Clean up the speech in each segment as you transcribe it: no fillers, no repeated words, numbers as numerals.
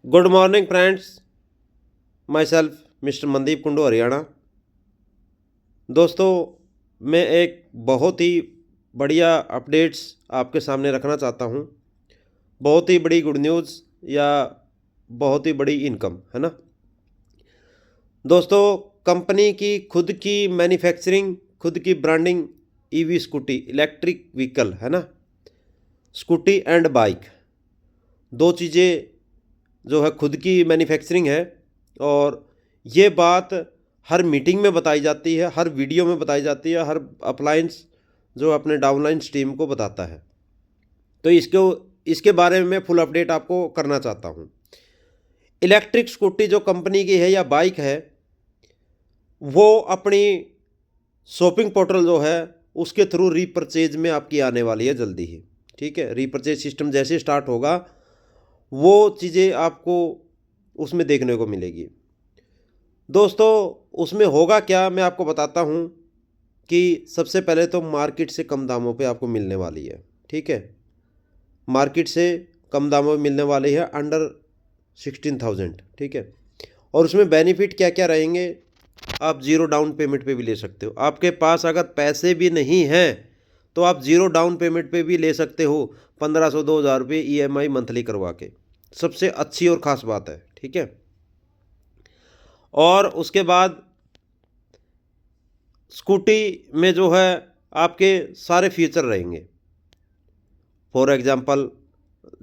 Good morning friends, my self mister Mandeep Kundu Haryana. दोस्तों, मैं एक बहुत ही बढ़िया अपडेट्स आपके सामने रखना चाहता हूँ। बहुत ही बड़ी गुड न्यूज़ या बहुत ही बड़ी इनकम है ना। दोस्तों, कंपनी की खुद की मैन्युफैक्चरिंग, खुद की branding EV scooty, electric vehicle है ना, स्कूटी एंड बाइक, दो चीज़ें जो है खुद की मैन्युफैक्चरिंग है। और ये बात हर मीटिंग में बताई जाती है, हर वीडियो में बताई जाती है, हर अप्लायंस जो अपने डाउनलाइन टीम को बताता है। तो इसके बारे में मैं फुल अपडेट आपको करना चाहता हूँ। इलेक्ट्रिक स्कूटी जो कंपनी की है या बाइक है, वो अपनी शॉपिंग पोर्टल जो है उसके थ्रू रीपरचेज में आपकी आने वाली है जल्दी ही। ठीक है, रीपरचेज सिस्टम जैसे स्टार्ट होगा वो चीज़ें आपको उसमें देखने को मिलेगी। दोस्तों, उसमें होगा क्या मैं आपको बताता हूँ कि सबसे पहले तो मार्केट से कम दामों पे आपको मिलने वाली है। ठीक है, मार्केट से कम दामों में मिलने वाली है, अंडर 16,000। ठीक है, और उसमें बेनिफिट क्या क्या रहेंगे, आप ज़ीरो डाउन पेमेंट पे भी ले सकते हो। आपके पास अगर पैसे भी नहीं हैं तो आप ज़ीरो डाउन पेमेंट पे भी ले सकते हो, 1,500 2,000 रुपये EMI मंथली करवा के। सबसे अच्छी और ख़ास बात है। ठीक है, और उसके बाद स्कूटी में जो है आपके सारे फीचर रहेंगे। फॉर एग्ज़ाम्पल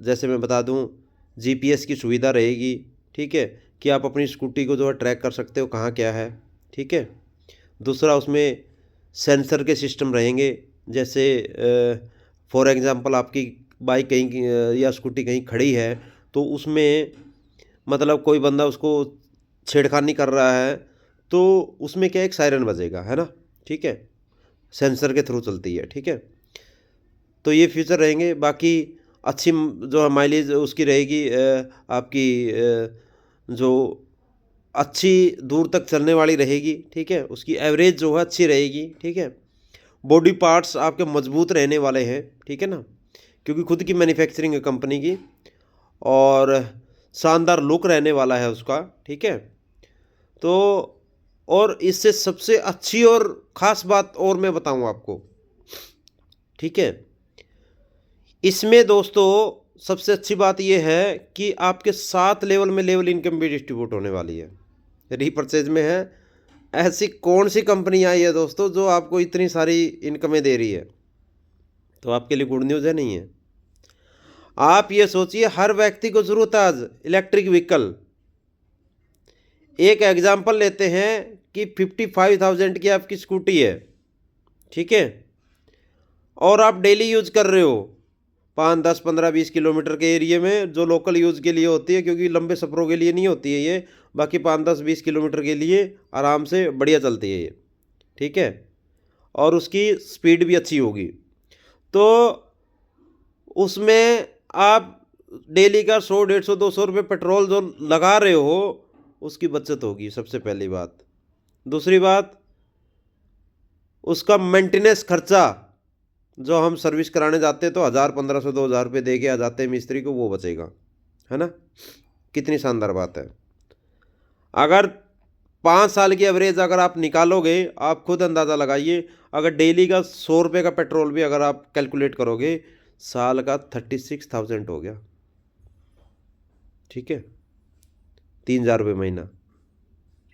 जैसे मैं बता दूं, GPS की सुविधा रहेगी। ठीक है, कि आप अपनी स्कूटी को जो है ट्रैक कर सकते हो कहाँ क्या है। ठीक है, दूसरा उसमें सेंसर के सिस्टम रहेंगे। जैसे फॉर एग्ज़ाम्पल आपकी बाइक कहीं या स्कूटी कहीं खड़ी है तो उसमें मतलब कोई बंदा उसको छेड़खानी कर रहा है तो उसमें क्या एक सायरन बजेगा, है ना। ठीक है, सेंसर के थ्रू चलती है। ठीक है, तो ये फीचर रहेंगे। बाकी अच्छी जो है माइलेज उसकी रहेगी, आपकी जो अच्छी दूर तक चलने वाली रहेगी। ठीक है, उसकी एवरेज जो है अच्छी रहेगी। ठीक है, बॉडी पार्ट्स आपके मजबूत रहने वाले हैं। ठीक है ना, क्योंकि खुद की मैन्युफैक्चरिंग है कंपनी की, और शानदार लुक रहने वाला है उसका। ठीक है, तो और इससे सबसे अच्छी और ख़ास बात और मैं बताऊं आपको। ठीक है, इसमें दोस्तों सबसे अच्छी बात यह है कि आपके 7 लेवल में लेवल इनकम भी डिस्ट्रीब्यूट होने वाली है, रीपरचेज में है। ऐसी कौन सी कंपनी आई है दोस्तों जो आपको इतनी सारी इनकमें दे रही है? तो आपके लिए गुड न्यूज़ है, नहीं है? आप ये सोचिए, हर व्यक्ति को ज़रूरत है आज इलेक्ट्रिक व्हीकल। एक एग्जांपल लेते हैं कि 55,000 की आपकी स्कूटी है। ठीक है, और आप डेली यूज कर रहे हो 5 10 15 20 किलोमीटर के एरिया में, जो लोकल यूज़ के लिए होती है, क्योंकि लंबे सफ़रों के लिए नहीं होती है ये। बाकी 5 10 20 किलोमीटर के लिए आराम से बढ़िया चलती है ये। ठीक है, और उसकी स्पीड भी अच्छी होगी। तो उसमें आप डेली का 100 150 200 रुपये पेट्रोल जो लगा रहे हो उसकी बचत होगी, सबसे पहली बात। दूसरी बात, उसका मेंटेनेंस खर्चा जो हम सर्विस कराने जाते हैं तो 1,000 1,500 2,000 रुपये दे के आ जाते हैं मिस्त्री को, वो बचेगा, है ना। कितनी शानदार बात है। अगर 5 साल की एवरेज अगर आप निकालोगे, आप खुद अंदाज़ा लगाइए, अगर डेली का 100 रुपये का पेट्रोल भी अगर आप कैलकुलेट करोगे, साल का 36,000 हो गया। ठीक है, 3,000 रुपये महीना।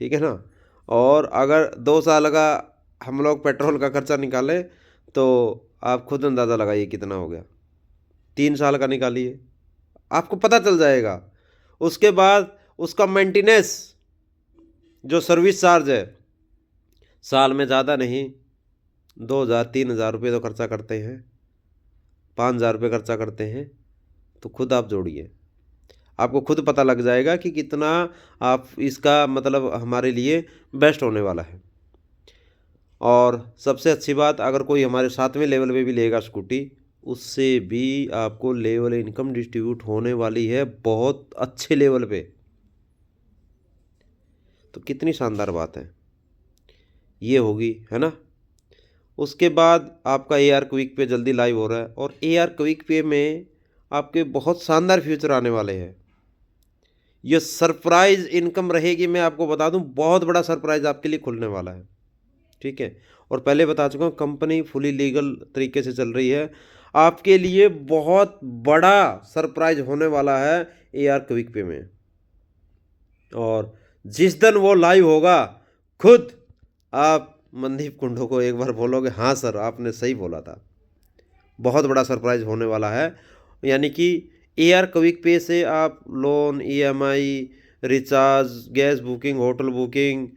ठीक है ना, और अगर 2 साल का हम लोग पेट्रोल का खर्चा निकालें तो आप खुद अंदाज़ा लगाइए कितना हो गया। 3 साल का निकालिए, आपको पता चल जाएगा। उसके बाद उसका मेंटेनेंस जो सर्विस चार्ज है, साल में ज़्यादा नहीं, 2,000 3,000 रुपये तो खर्चा करते हैं, 5,000 रुपये खर्चा करते हैं। तो खुद आप जोड़िए, आपको खुद पता लग जाएगा कि कितना आप इसका मतलब हमारे लिए बेस्ट होने वाला है। और सबसे अच्छी बात, अगर कोई हमारे 7वें लेवल पे भी लेगा स्कूटी, उससे भी आपको लेवल इनकम डिस्ट्रीब्यूट होने वाली है बहुत अच्छे लेवल पे। तो कितनी शानदार बात है ये होगी, है ना। उसके बाद आपका AR क्विक पे जल्दी लाइव हो रहा है, और AR क्विक पे में आपके बहुत शानदार फ्यूचर आने वाले हैं। ये सरप्राइज इनकम रहेगी। मैं आपको बता दूं, बहुत बड़ा सरप्राइज आपके लिए खुलने वाला है, ठीक है। और पहले बता चुका हूँ, कंपनी फुली लीगल तरीके से चल रही है। आपके लिए बहुत बड़ा सरप्राइज होने वाला है AR क्विक पे में। और जिस दिन वो लाइव होगा, खुद आप मनदीप कुंडू को एक बार बोलोगे, हाँ सर आपने सही बोला था। बहुत बड़ा सरप्राइज होने वाला है। यानी कि AR क्विक पे से आप loan, EMI, recharge, gas booking, hotel booking,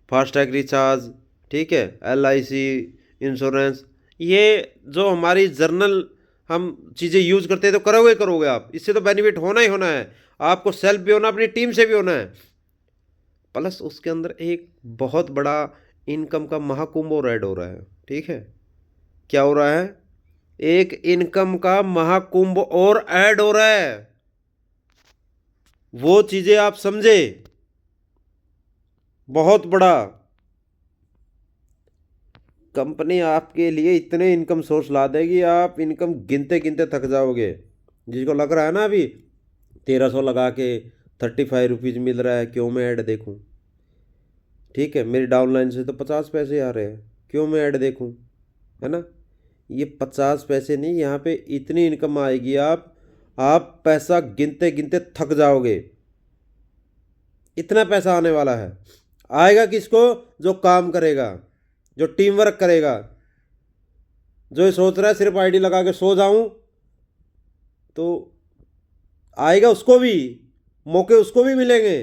FASTag recharge, ठीक है, LIC इंश्योरेंस, ये जो हमारी जर्नल हम चीज़ें यूज़ करते हैं तो करोगे करोगे आप। इससे तो बेनिफिट होना ही होना है। आपको सेल्फ भी होना, अपनी टीम से भी होना है। प्लस उसके अंदर एक बहुत बड़ा इनकम का महाकुंभ और ऐड हो रहा है, ठीक है। क्या हो रहा है? एक इनकम का महाकुंभ और ऐड हो रहा है। वो चीजें आप समझे, बहुत बड़ा। कंपनी आपके लिए इतने इनकम सोर्स ला देगी, आप इनकम गिनते गिनते थक जाओगे। जिसको लग रहा है ना अभी 1300 लगा के 35 रुपीज़ मिल रहा है, क्यों मैं ऐड देखूं, ठीक है। मेरी डाउनलाइन से तो 50 पैसे आ रहे हैं, क्यों मैं ऐड देखूं, है ना। ये 50 पैसे नहीं, यहाँ पे इतनी इनकम आएगी, आप पैसा गिनते गिनते थक जाओगे। इतना पैसा आने वाला है। आएगा किसको? जो काम करेगा, जो टीम वर्क करेगा। जो ये सोच रहा है सिर्फ आईडी लगा के सो जाऊं, तो आएगा उसको भी, मौके उसको भी मिलेंगे,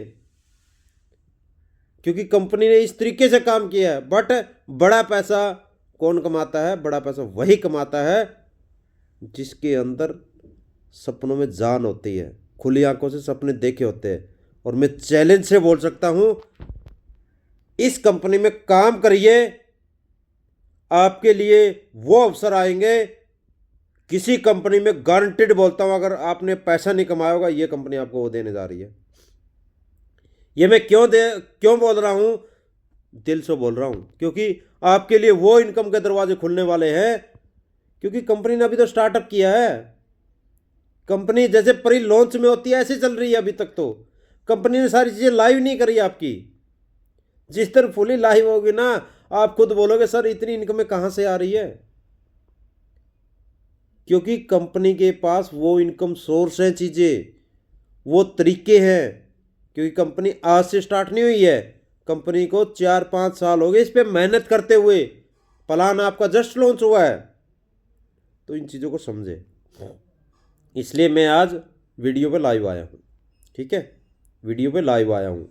क्योंकि कंपनी ने इस तरीके से काम किया है। बट बड़ा पैसा कौन कमाता है? बड़ा पैसा वही कमाता है जिसके अंदर सपनों में जान होती है, खुली आंखों से सपने देखे होते हैं। और मैं चैलेंज से बोल सकता हूं, इस कंपनी में काम करिए, आपके लिए वो अवसर आएंगे। किसी कंपनी में गारंटेड बोलता हूं, अगर आपने पैसा नहीं कमाया होगा, ये कंपनी आपको वो देने जा रही है। ये मैं क्यों बोल रहा हूं? दिल से बोल रहा हूं, क्योंकि आपके लिए वो इनकम के दरवाजे खुलने वाले हैं। क्योंकि कंपनी ने अभी तो स्टार्टअप किया है। कंपनी जैसे प्री लॉन्च में होती है ऐसे चल रही है अभी तक। तो कंपनी ने सारी चीजें लाइव नहीं करी आपकी। जिस तरह फुली लाइव होगी ना, आप खुद बोलोगे सर इतनी इनकम कहां से आ रही है। क्योंकि कंपनी के पास वो इनकम सोर्स है, चीजें, वो तरीके हैं। क्योंकि कंपनी आज से स्टार्ट नहीं हुई है, कंपनी को 4-5 साल हो गए इस पर मेहनत करते हुए। प्लान आपका जस्ट लॉन्च हुआ है। तो इन चीज़ों को समझे, इसलिए मैं आज वीडियो पे लाइव आया हूँ, ठीक है। वीडियो पे लाइव आया हूँ,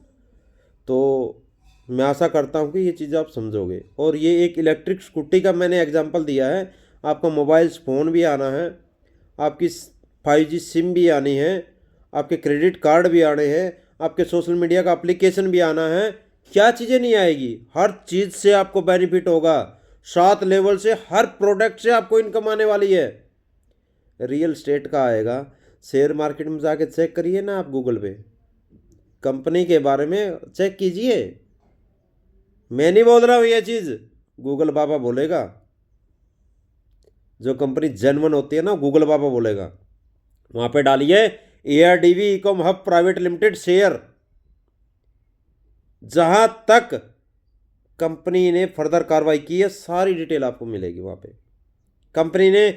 तो मैं आशा करता हूँ कि ये चीज़ आप समझोगे। और ये एक इलेक्ट्रिक स्कूटी का मैंने एग्जांपल दिया है। आपका मोबाइल फ़ोन भी आना है, आपकी 5G सिम भी आनी है, आपके क्रेडिट कार्ड भी आने हैं, आपके सोशल मीडिया का एप्लीकेशन भी आना है। क्या चीज़ें नहीं आएगी? हर चीज़ से आपको बेनिफिट होगा। 7 लेवल से, हर प्रोडक्ट से आपको इनकम आने वाली है। रियल स्टेट का आएगा। शेयर मार्केट में जाके चेक करिए ना आप, गूगल पे कंपनी के बारे में चेक कीजिए। मैं नहीं बोल रहा हूँ ये चीज़, गूगल बाबा बोलेगा। जो कंपनी जेन्युइन होती है ना, गूगल बाबा बोलेगा। वहाँ पे डालिए ARDV Ecom hub private limited share. जहाँ तक कंपनी ने फर्दर कार्रवाई की है, सारी डिटेल आपको मिलेगी वहाँ पे। कंपनी ने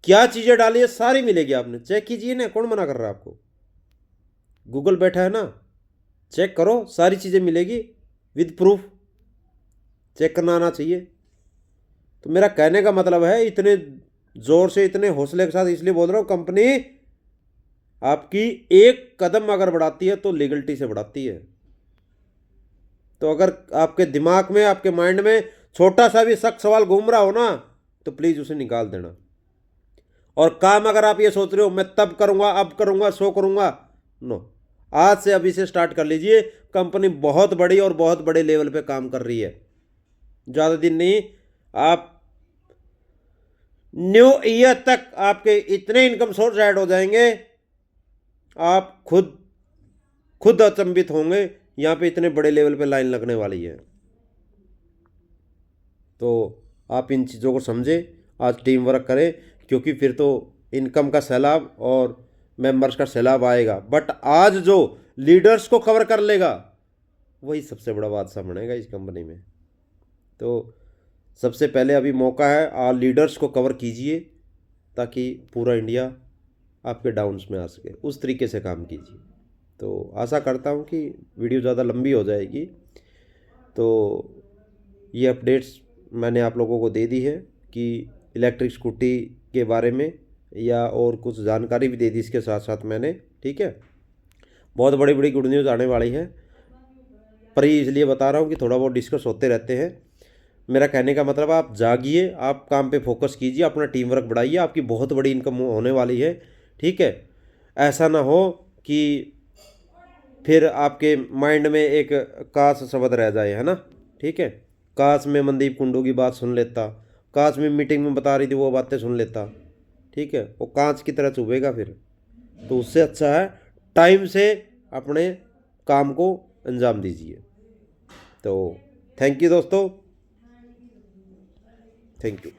क्या चीज़ें डाली है सारी मिलेगी, आपने चेक कीजिए ना। कौन मना कर रहा है आपको? गूगल बैठा है ना, चेक करो, सारी चीज़ें मिलेगी विद प्रूफ। चेक करना आना चाहिए। तो मेरा कहने का मतलब है, इतने ज़ोर से, इतने हौसले के साथ इसलिए बोल रहा हूँ, कंपनी आपकी एक कदम अगर बढ़ाती है तो लीगलिटी से बढ़ाती है। तो अगर आपके दिमाग में, आपके माइंड में छोटा सा भी शक सवाल घूम रहा हो ना, तो प्लीज़ उसे निकाल देना। और काम अगर आप ये सोच रहे हो मैं तब करूँगा, अब करूँगा, सो करूँगा, नो, आज से अभी से स्टार्ट कर लीजिए। कंपनी बहुत बड़ी और बहुत बड़े लेवल पे काम कर रही है। ज़्यादा दिन नहीं, आप न्यू ईयर तक आपके इतने इनकम सोर्स ऐड हो जाएंगे, आप खुद अचंभित होंगे। यहाँ पे इतने बड़े लेवल पे लाइन लगने वाली है। तो आप इन चीज़ों को समझे, आज टीम वर्क करें, क्योंकि फिर तो इनकम का सैलाब और मेंबर्स का सैलाब आएगा। बट आज जो लीडर्स को कवर कर लेगा, वही सबसे बड़ा बादशाह बनेगा इस कंपनी में। तो सबसे पहले अभी मौका है, ऑल लीडर्स को कवर कीजिए ताकि पूरा इंडिया आपके डाउन्स में आ सके, उस तरीके से काम कीजिए। तो आशा करता हूँ कि वीडियो ज़्यादा लंबी हो जाएगी, तो ये अपडेट्स मैंने आप लोगों को दे दी है कि इलेक्ट्रिक स्कूटी के बारे में, या और कुछ जानकारी भी दे दी इसके साथ साथ मैंने, ठीक है। बहुत बड़ी बड़ी गुड न्यूज़ आने वाली है, पर ये इसलिए बता रहा हूँ कि थोड़ा बहुत डिस्कस होते रहते हैं। मेरा कहने का मतलब आप जागिए, आप काम पे फोकस कीजिए, अपना टीम वर्क बढ़ाइए, आपकी बहुत बड़ी इनकम होने वाली है, ठीक है। ऐसा ना हो कि फिर आपके माइंड में एक काश शब्द रह जाए, है ना, ठीक है। काश मैं मनदीप कुंडू की बात सुन लेता, काश मैं मीटिंग में बता रही थी वो बातें सुन लेता, ठीक है। वो कांच की तरह चुभेगा फिर। तो उससे अच्छा है टाइम से अपने काम को अंजाम दीजिए। तो थैंक यू दोस्तों, थैंक यू।